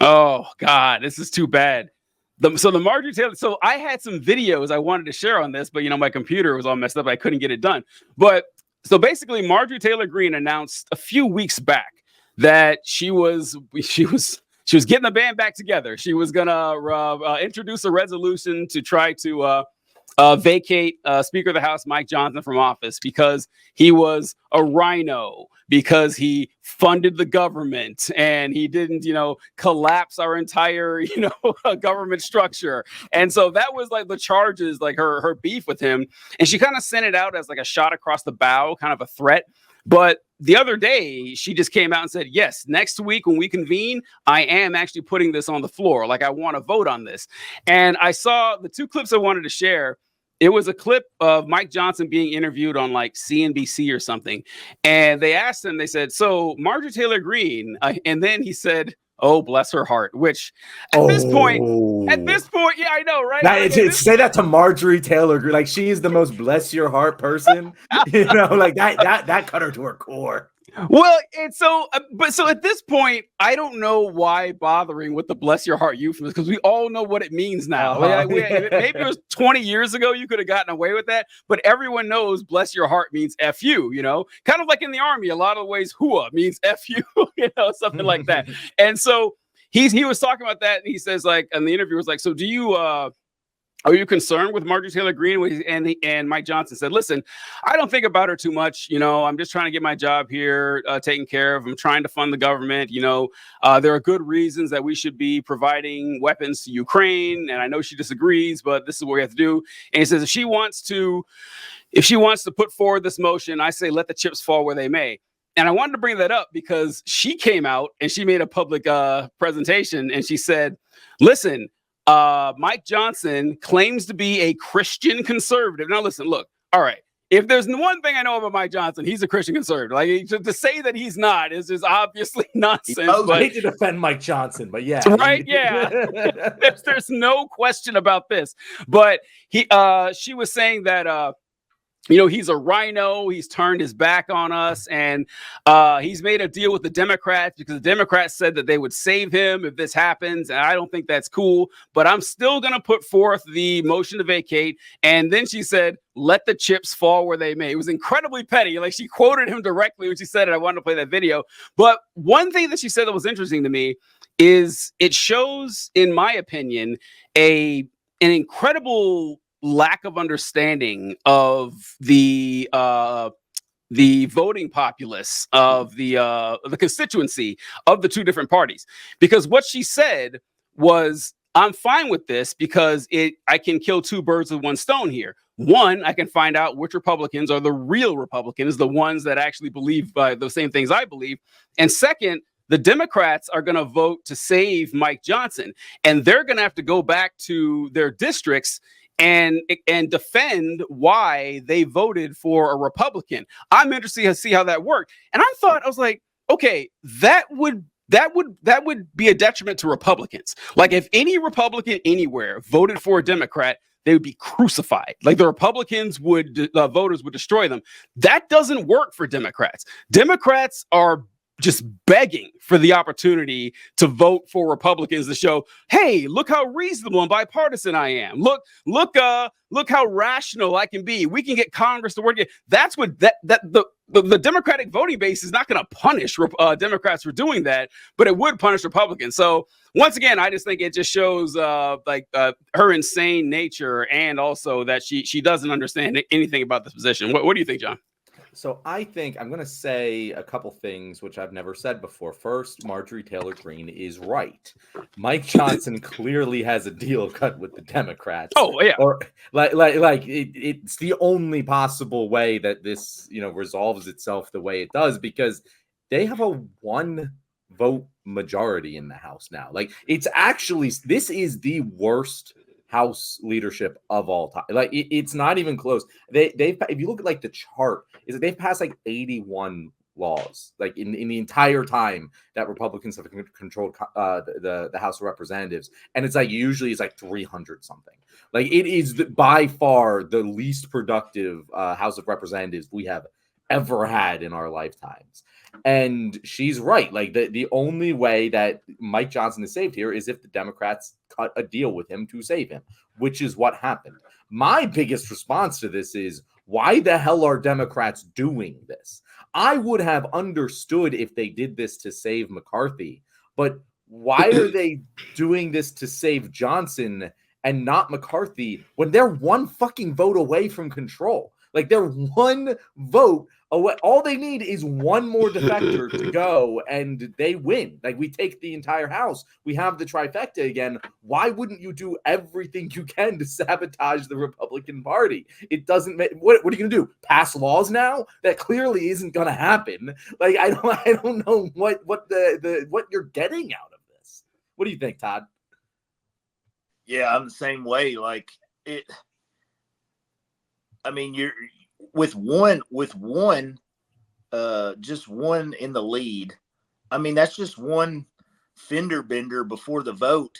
Oh God, this is too bad. So the Marjorie Taylor. So I had some videos I wanted to share on this, but my computer was all messed up. I couldn't get it done. But so basically, Marjorie Taylor Greene announced a few weeks back that she was getting the band back together. She was gonna introduce a resolution to try to vacate Speaker of the House Mike Johnson from office because he was a rhino, because he funded the government and he didn't, collapse our entire, government structure. And so that was like the charges, like her beef with him. And she kind of sent it out as like a shot across the bow, kind of a threat. But the other day, she just came out and said, yes, next week when we convene, I am actually putting this on the floor. Like, I want to vote on this. And I saw the two clips I wanted to share. It was a clip of Mike Johnson being interviewed on like CNBC or something. And they asked him, they said, so Marjorie Taylor Greene. And then he said, oh, bless her heart, which at this point, yeah, I know, right? Say that to Marjorie Taylor Greene. Like, she is the most bless your heart person. Like that cut her to her core. Well, and so at this point, I don't know why bothering with the bless your heart euphemism, because we all know what it means now. Maybe it was 20 years ago, you could have gotten away with that, but everyone knows bless your heart means F you, kind of like in the Army, a lot of ways hua means F you, something like that. And so he was talking about that, and he says, like, and the interviewer was like, so do you, are you concerned with Marjorie Taylor Greene? And Mike Johnson said, listen, I don't think about her too much. I'm just trying to get my job here taken care of. I'm trying to fund the government. There are good reasons that we should be providing weapons to Ukraine. And I know she disagrees, but this is what we have to do. And he says, if she wants to put forward this motion, I say, let the chips fall where they may. And I wanted to bring that up because she came out and she made a public presentation, and she said, listen, Mike Johnson claims to be a Christian conservative. Now, listen, look, all right. If there's one thing I know about Mike Johnson, he's a Christian conservative. Like, to say that he's not is just obviously nonsense. I hate to defend Mike Johnson, but yeah, right, yeah. there's no question about this. But she was saying that he's a rhino. He's turned his back on us, and he's made a deal with the Democrats because the Democrats said that they would save him if this happens. And I don't think that's cool, but I'm still going to put forth the motion to vacate. And then she said, let the chips fall where they may. It was incredibly petty. Like, she quoted him directly when she said it. I wanted to play that video. But one thing that she said that was interesting to me is it shows, in my opinion, an incredible lack of understanding of the voting populace of the constituency of the two different parties. Because what she said was, I'm fine with this because I can kill two birds with one stone here. One, I can find out which Republicans are the real Republicans, the ones that actually believe the same things I believe. And second, the Democrats are going to vote to save Mike Johnson, and they're going to have to go back to their districts and defend why they voted for a Republican. I'm interested to see how that worked. And I was like, okay, that would be a detriment to Republicans. Like, if any Republican anywhere voted for a Democrat, they would be crucified. Like, the Republicans voters would destroy them. That doesn't work for Democrats. Democrats are just begging for the opportunity to vote for Republicans to show, hey, look how reasonable and bipartisan I am. Look how rational I can be. We can get Congress to work. That's what the Democratic voting base is not going to punish Democrats for doing that, but it would punish Republicans. So once again, I just think it just shows her insane nature, and also that she doesn't understand anything about this position. What do you think, John? So I think I'm going to say a couple things which I've never said before. First, Marjorie Taylor Greene is right. Mike Johnson clearly has a deal cut with the Democrats. Oh yeah, or it's the only possible way that this resolves itself the way it does, because they have a 1 vote majority in the House now. Like, this is the worst House leadership of all time. Like, it's not even close. They've if you look at like the chart, is that they've passed like 81 laws, like in the entire time that Republicans have controlled the House of Representatives, and it's like usually it's like 300 something. Like, it is by far the least productive House of Representatives we have ever had in our lifetimes. And she's right. Like the only way that Mike Johnson is saved here is if the Democrats cut a deal with him to save him, which is what happened. My biggest response to this is, why the hell are Democrats doing this? I would have understood if they did this to save McCarthy, but why are they doing this to save Johnson and not McCarthy when they're one fucking vote away from control? Like, they're one vote away. All they need is one more defector to go, and they win. Like, we take the entire House. We have the trifecta again. Why wouldn't you do everything you can to sabotage the Republican Party? It doesn't make. What are you going to do? Pass laws now? That clearly isn't going to happen. Like, I don't know what you're getting out of this. What do you think, Todd? Yeah, I'm the same way. Like, it. I mean, you're with one, just one in the lead. I mean, that's just one fender bender before the vote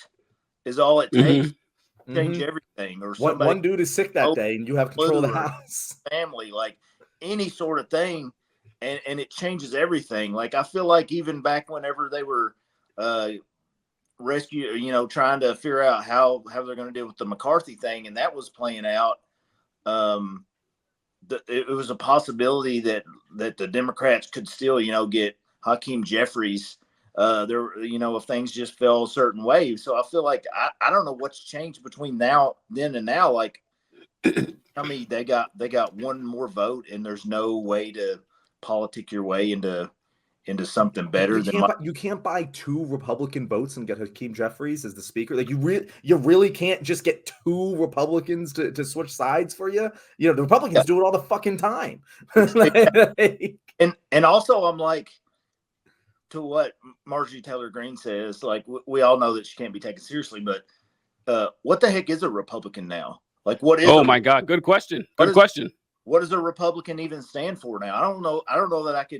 is all it takes to change everything. Or one dude is sick that day, and you have control of the House, family, like any sort of thing, and it changes everything. Like, I feel like even back whenever they were trying to figure out how they're going to deal with the McCarthy thing, and that was playing out. It was a possibility that the Democrats could still, get Hakeem Jeffries there, if things just fell a certain way. So I feel like I don't know what's changed between then and now. Like, I mean, they got one more vote, and there's no way to politic your way into something better. You can't buy 2 Republican votes and get Hakeem Jeffries as the speaker. Like, you really can't just get 2 Republicans to switch sides for you. The Republicans do it all the fucking time. and also, I'm like, to what Marjorie Taylor Greene says, like, we all know that she can't be taken seriously, but what the heck is a Republican now? Like, what is? Oh my God, good question. Good question. What does a Republican even stand for now? I don't know that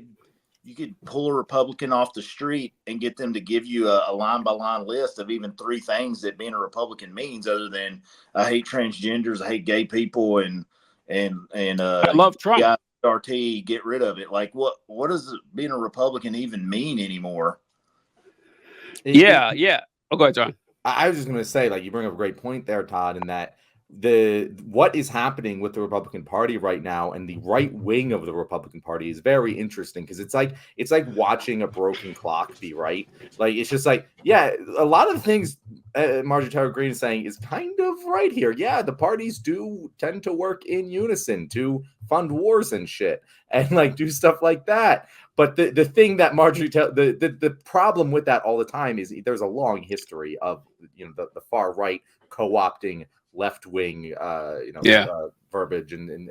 you could pull a Republican off the street and get them to give you a line by line list of even 3 things that being a Republican means, other than I hate transgenders, I hate gay people, and I love Trump. RT, get rid of it. Like, what does being a Republican even mean anymore? Yeah. Oh, go ahead, John. I was just going to say, like, you bring up a great point there, Todd, in that what is happening with the Republican Party right now and the right wing of the Republican Party is very interesting, because it's like watching a broken clock be right. Like, it's just like, yeah, a lot of the things Marjorie Taylor Greene is saying is kind of right here. Yeah, the parties do tend to work in unison to fund wars and shit and like do stuff like that. But the thing that Marjorie Taylor, the problem with that all the time is there's a long history of the far right co-opting left-wing verbiage and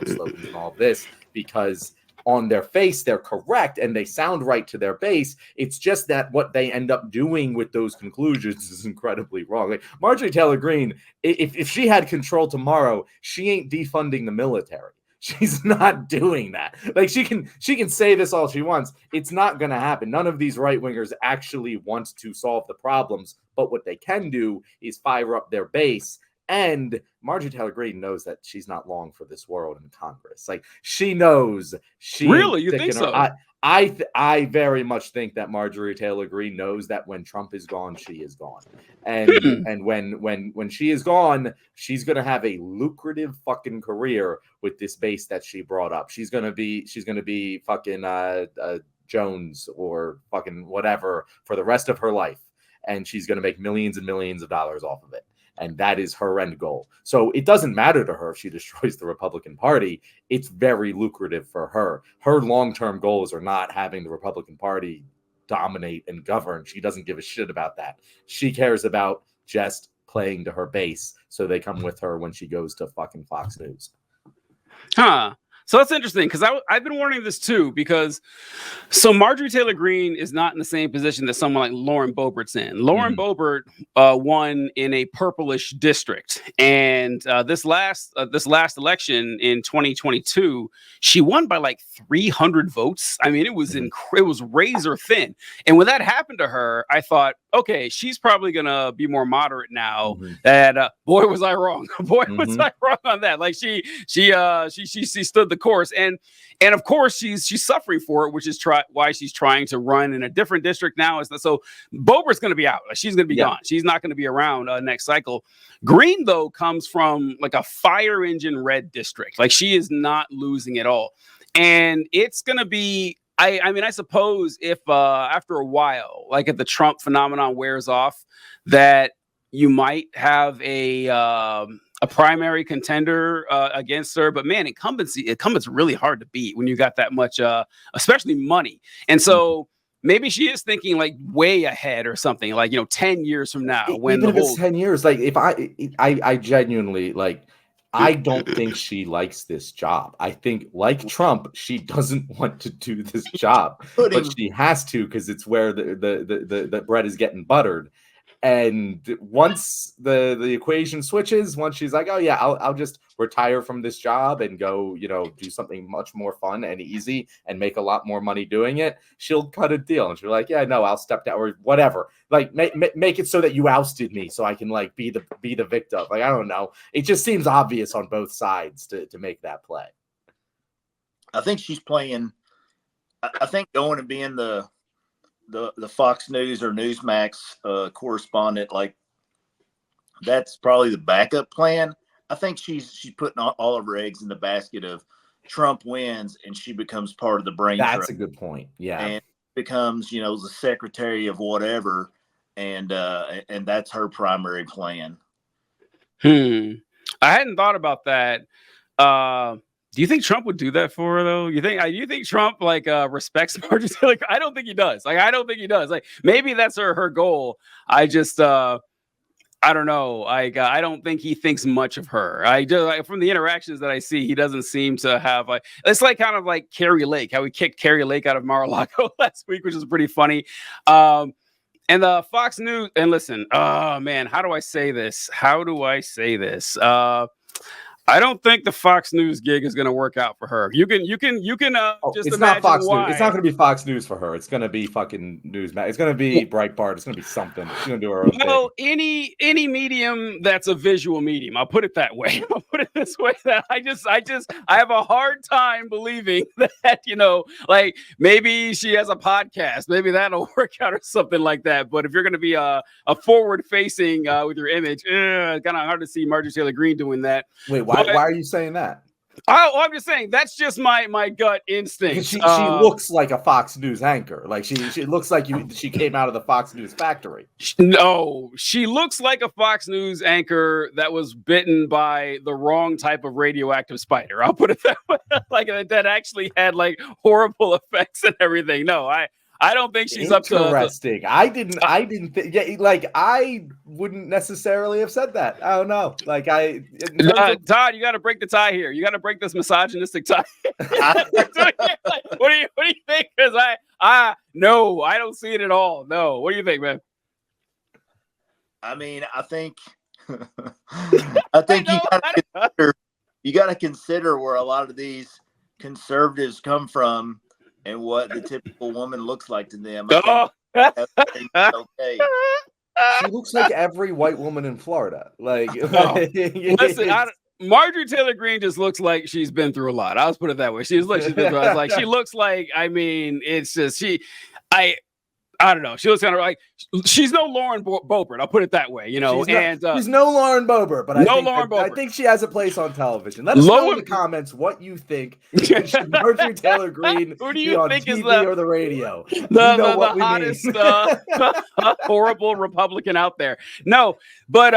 slogans and all of this, because on their face they're correct and they sound right to their base. It's just that what they end up doing with those conclusions is incredibly wrong. Like, Marjorie Taylor Greene, if she had control tomorrow, she ain't defunding the military. She's not doing that. Like, she can say this all she wants. It's not going to happen. None of these right-wingers actually want to solve the problems, but what they can do is fire up their base. And Marjorie Taylor Greene knows that she's not long for this world in Congress. Like, she knows she really. You think so? I very much think that Marjorie Taylor Greene knows that when Trump is gone, she is gone, and when she is gone, she's gonna have a lucrative fucking career with this base that she brought up. She's gonna be fucking Jones or fucking whatever for the rest of her life, and she's gonna make millions and millions of dollars off of it. And that is her end goal. So it doesn't matter to her if she destroys the Republican Party. It's very lucrative for her. Her long-term goals are not having the Republican Party dominate and govern. She doesn't give a shit about that. She cares about just playing to her base so they come with her when she goes to fucking Fox News. Huh. So that's interesting, because I've been warning this too, because so Marjorie Taylor Greene is not in the same position that someone like Lauren Boebert's in. Lauren Boebert won in a purplish district, and this last election in 2022, she won by like 300 votes. I mean, it was razor thin. And when that happened to her, I thought, okay, she's probably gonna be more moderate now. Mhm. That boy, was I wrong. Boy, was Mhm. I wrong on that. Like she stood the course, and of course she's suffering for it, which is why she's trying to run in a different district now. So Boebert's gonna be out. She's gonna be Yeah. gone. She's not gonna be around next cycle. Greene though comes from like a fire engine red district. Like she is not losing at all, and it's gonna be. I mean, I suppose if after a while, like if the Trump phenomenon wears off, that you might have a primary contender against her. But man, incumbents really hard to beat when you got that much, especially money. And so maybe she is thinking like way ahead or something, like 10 years from now, when Even the if whole it's 10 years, like if I genuinely like. I don't think she likes this job. I think, like Trump, she doesn't want to do this job, but she has to because it's where the bread is getting buttered. And once the equation switches, once she's like, oh yeah, I'll just retire from this job and go, do something much more fun and easy and make a lot more money doing it, she'll cut a deal and she'll be like, yeah, no, I'll step down or whatever. Like make it so that you ousted me so I can like be the victim. Like, I don't know. It just seems obvious on both sides to make that play. I think she's playing. I think going and being the Fox News or Newsmax correspondent, like that's probably the backup plan. I think she's putting all of her eggs in the basket of Trump wins and she becomes part of the brain That's trust a good point. Yeah. And becomes, the secretary of whatever. And that's her primary plan. I hadn't thought about that. Do you think Trump would do that for her though? You think Trump respects Marjorie Taylor? I don't think he does. I don't think he does. Like maybe that's her goal. I just I don't know. I don't think he thinks much of her. From the interactions that I see, he doesn't seem to have it's like kind of like Carrie Lake, how we kicked Carrie Lake out of Mar-a-Lago last week, which is pretty funny. And the Fox News, and listen, oh man, how do I say this? I don't think the Fox News gig is going to work out for her. You can just it's imagine not Fox why. News. It's not going to be Fox News for her. It's going to be fucking Newsmax. It's going to be Breitbart. It's going to be something. She's going to do her own thing. Any medium that's a visual medium. I'll put it that way. I'll put it this way. That I have a hard time believing that like maybe she has a podcast. Maybe that'll work out or something like that. But if you're going to be a forward facing with your image, kind of hard to see Marjorie Taylor Greene doing that. Wait, why are you saying that? I'm just saying that's just my gut instinct. She looks like a Fox News anchor. Like she looks like she came out of the Fox News factory. No, she looks like a Fox News anchor that was bitten by the wrong type of radioactive spider. I'll put it that way. Like that actually had like horrible effects and everything. No, I don't think she's up to interesting. I didn't think. Yeah, like I wouldn't necessarily have said that. I don't know. Like Todd, you got to break the tie here. You got to break this misogynistic tie. What do you think? Because no, I don't see it at all. No, what do you think, man? I mean, I think you got to consider where a lot of these conservatives come from. And what the typical woman looks like to them. Okay. She looks like every white woman in Florida. Like, listen, Marjorie Taylor Greene just looks like she's been through a lot. I'll just put it that way. She's been through a lot. Like she looks like. I mean, it's just I don't know. She looks kind of like she's no Lauren Boebert. I'll put it that way, she's no Lauren Boebert, but I think she has a place on television. Let us know in the comments what you think. Should Marjorie Taylor Greene be on TV or the radio? The hottest horrible Republican out there. No, but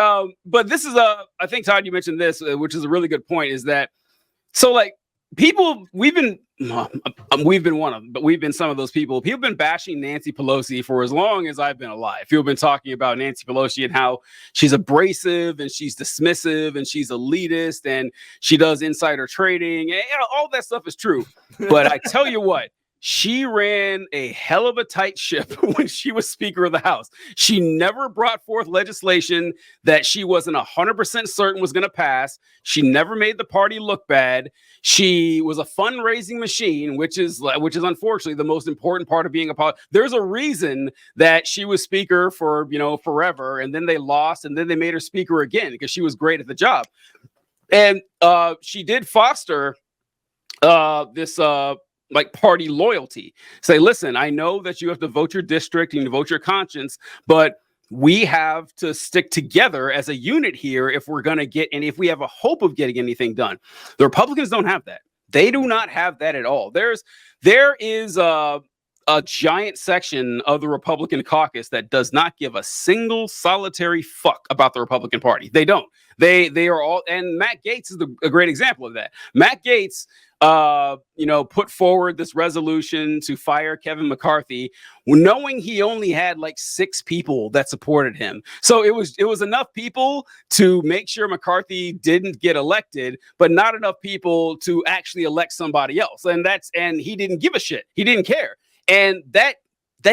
this is I think Todd, you mentioned this, which is a really good point. Is that so like. We've been some of those people. People have been bashing Nancy Pelosi for as long as I've been alive. People have been talking about Nancy Pelosi and how she's abrasive and she's dismissive and she's elitist and she does insider trading. And, all that stuff is true. But I tell you what, she ran a hell of a tight ship when she was Speaker of the House. She never brought forth legislation that she wasn't 100% certain was going to pass. She never made the party look bad. She was a fundraising machine, which is unfortunately the most important part of being a politician. There's a reason that she was Speaker for, forever, and then they lost, and then they made her Speaker again because she was great at the job. And she did foster this like party loyalty. Say, listen, I know that you have to vote your district and you vote your conscience, but we have to stick together as a unit here if we're going to get, and if we have a hope of getting anything done. The Republicans don't have that. They do not have that at all. There is a giant section of the Republican caucus that does not give a single solitary fuck about the Republican Party. They don't. They are all, and Matt Gaetz is a great example of that. Matt Gaetz, put forward this resolution to fire Kevin McCarthy, knowing he only had like 6 people that supported him. So it was enough people to make sure McCarthy didn't get elected, but not enough people to actually elect somebody else. And he didn't give a shit. He didn't care. And that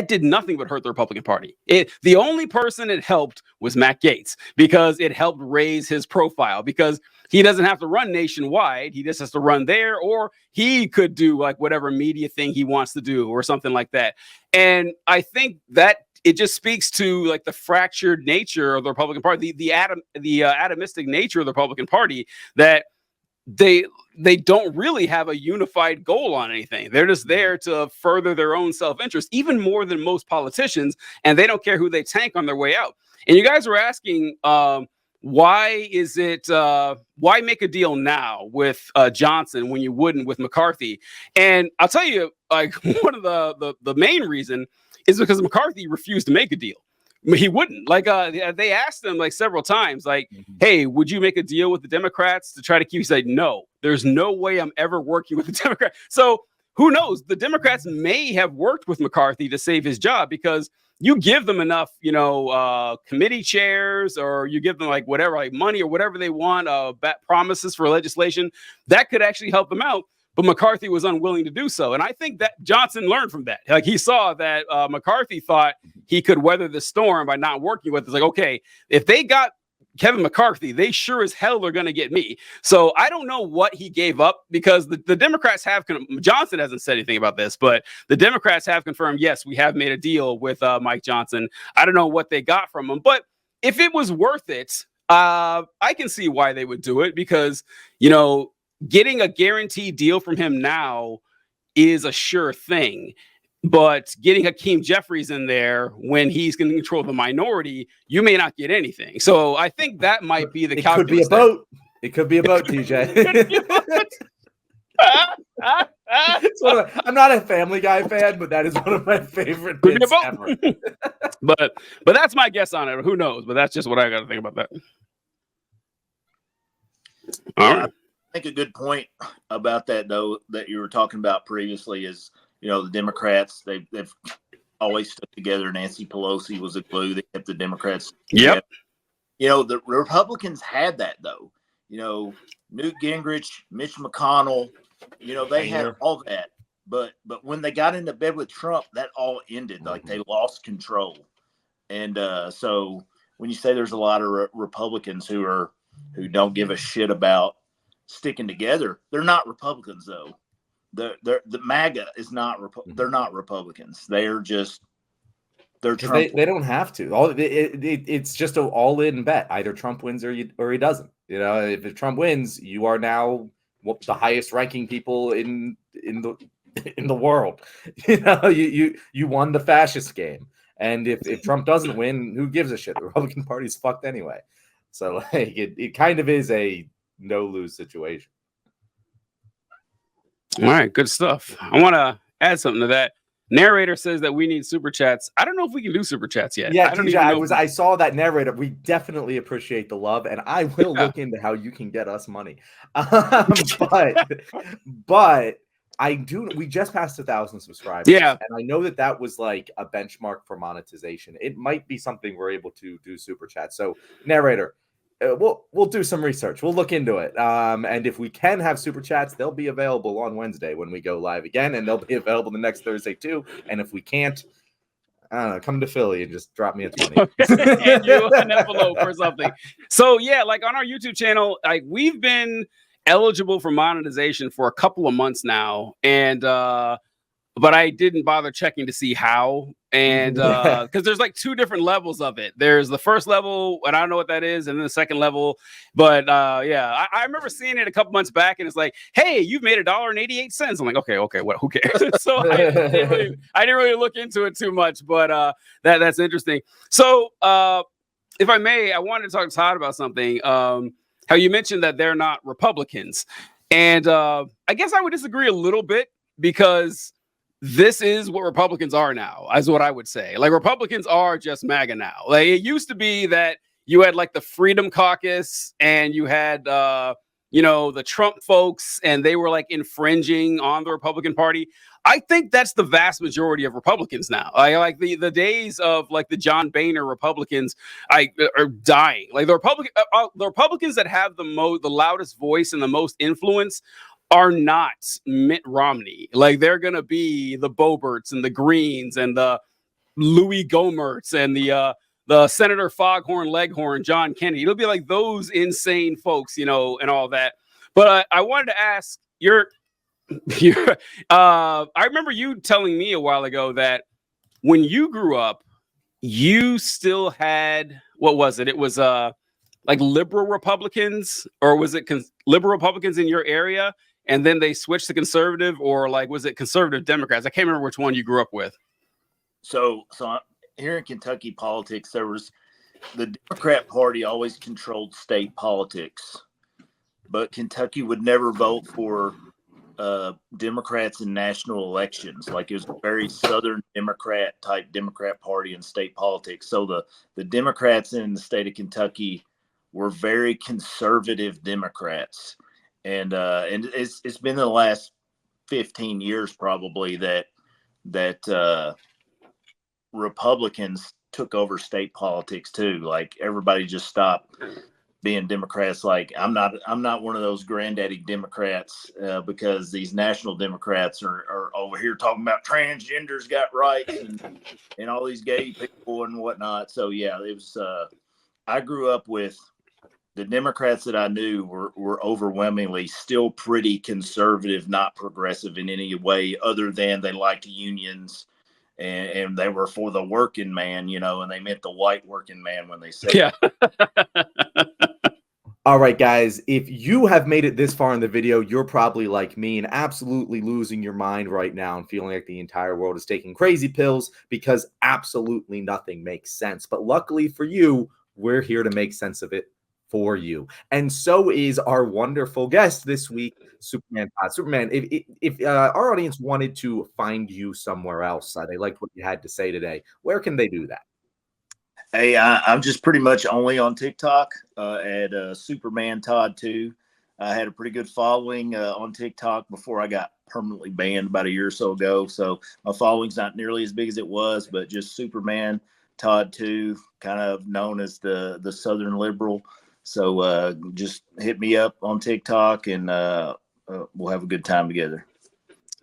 did nothing but hurt the Republican Party. The only person it helped was Matt Gaetz, because it helped raise his profile, because he doesn't have to run nationwide. He just has to run there, or he could do like whatever media thing he wants to do or something like that. And I think that it just speaks to like the fractured nature of the Republican Party, the atomistic nature of the Republican Party, that they don't really have a unified goal on anything. They're just there to further their own self-interest, even more than most politicians, and they don't care who they tank on their way out. And you guys were asking, why make a deal now with Johnson when you wouldn't with McCarthy? And I'll tell you, like, one of the main reason is because McCarthy refused to make a deal. He wouldn't. Like, they asked him like several times, like, hey, would you make a deal with the Democrats to try to keep? He said, no, there's no way I'm ever working with the Democrats. So who knows? The Democrats may have worked with McCarthy to save his job, because you give them enough, committee chairs, or you give them like whatever, like money or whatever they want, promises for legislation that could actually help them out. But McCarthy was unwilling to do so. And I think that Johnson learned from that. Like, he saw that McCarthy thought he could weather the storm by not working with it. It's like, okay, if they got Kevin McCarthy, they sure as hell are going to get me. So I don't know what he gave up, because the Democrats have, Johnson hasn't said anything about this, but the Democrats have confirmed, yes, we have made a deal with Mike Johnson. I don't know what they got from him, but if it was worth it, I can see why they would do it, because, getting a guaranteed deal from him now is a sure thing. But getting Hakeem Jeffries in there when he's going to control the minority, you may not get anything. So I think that might be the calculus. Could be a boat. It could be a boat, TJ. I'm not a Family Guy fan, but that is one of my favorite bits ever. but that's my guess on it. Who knows? But that's just what I got to think about that. All right. I think a good point about that, though, that you were talking about previously is, the Democrats, they've always stuck together. Nancy Pelosi was a glue that kept the Democrats together. Yep. The Republicans had that, though. Newt Gingrich, Mitch McConnell, they had all that. But when they got into bed with Trump, that all ended. Like, they lost control. And so when you say there's a lot of Republicans who don't give a shit about sticking together, they're not Republicans, though. The MAGA is not. They're not Republicans. They're Trump. They don't have to. It's just an all-in bet. Either Trump wins or he doesn't. If Trump wins, you are now the highest-ranking people in the world. You won the fascist game. And if Trump doesn't win, who gives a shit? The Republican Party's fucked anyway. So like it kind of is a no-lose situation. All right, good stuff. I want to add something to that. Narrator says that we need super chats. I don't know if we can do super chats yet. Yeah, I saw that narrator. We definitely appreciate the love, and I will look into how you can get us money. But I do. We just passed 1,000 subscribers. Yeah, and I know that was like a benchmark for monetization. It might be something we're able to do super chat. So, narrator, we'll do some research. We'll look into it. And if we can have super chats, they'll be available on Wednesday when we go live again, and they'll be available the next Thursday too. And if we can't, I don't know, come to Philly and just drop me a 20. And you an envelope or something. So yeah, like on our YouTube channel, like we've been eligible for monetization for a couple of months now, and but I didn't bother checking to see how. And because there's like two different levels of it. There's the first level, and I don't know what that is, and then the second level. But yeah, I remember seeing it a couple months back, and it's like, hey, you've made $1.88. I'm like, okay, what? Who cares? So I didn't really look into it too much, but that's interesting. So if I may, I wanted to talk to Todd about something. How you mentioned that they're not Republicans, and I guess I would disagree a little bit, because this is what Republicans are now, is what I would say. Like, Republicans are just MAGA now. Like, it used to be that you had like the Freedom Caucus, and you had the Trump folks, and they were like infringing on the Republican Party. I think that's the vast majority of Republicans now. I like the days of like the John Boehner Republicans are dying. Like the Republicans that have the loudest voice and the most influence are not Mitt Romney. Like, they're going to be the Boeberts and the Greens and the Louis Gohmerts and the Senator Foghorn Leghorn, John Kennedy. It'll be like those insane folks, and all that. But I wanted to ask, I remember you telling me a while ago that when you grew up, you still had, what was it? It was like liberal Republicans, or was it liberal Republicans in your area? And then they switched to conservative, or like, was it conservative Democrats? I can't remember which one you grew up with. So here in Kentucky politics, there was the Democrat Party always controlled state politics, but Kentucky would never vote for Democrats in national elections. Like, it was a very Southern Democrat type Democrat Party in state politics. So the Democrats in the state of Kentucky were very conservative Democrats. And it's been in the last 15 years probably that Republicans took over state politics too. Like, everybody just stopped being Democrats. Like, I'm not one of those granddaddy Democrats because these national Democrats are over here talking about transgenders got rights and all these gay people and whatnot. So yeah, it was. I grew up with the Democrats that I knew were overwhelmingly still pretty conservative, not progressive in any way, other than they liked unions and they were for the working man, and they meant the white working man when they said yeah. All right, guys, if you have made it this far in the video, you're probably like me and absolutely losing your mind right now and feeling like the entire world is taking crazy pills because absolutely nothing makes sense. But luckily for you, we're here to make sense of it for you. And so is our wonderful guest this week, SupermanTodd. Superman, if our audience wanted to find you somewhere else, they liked what you had to say today, where can they do that? Hey, I'm just pretty much only on TikTok at SupermanTodd 2. I had a pretty good following on TikTok before I got permanently banned about a year or so ago. So my following's not nearly as big as it was, but just SupermanTodd 2, kind of known as the Southern Liberal. So just hit me up on TikTok and we'll have a good time together.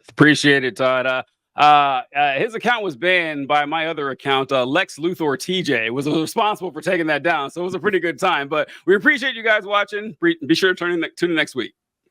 Appreciate it, Todd. His account was banned by my other account. Lex Luthor TJ was responsible for taking that down. So it was a pretty good time. But we appreciate you guys watching. Be sure to tune in next week.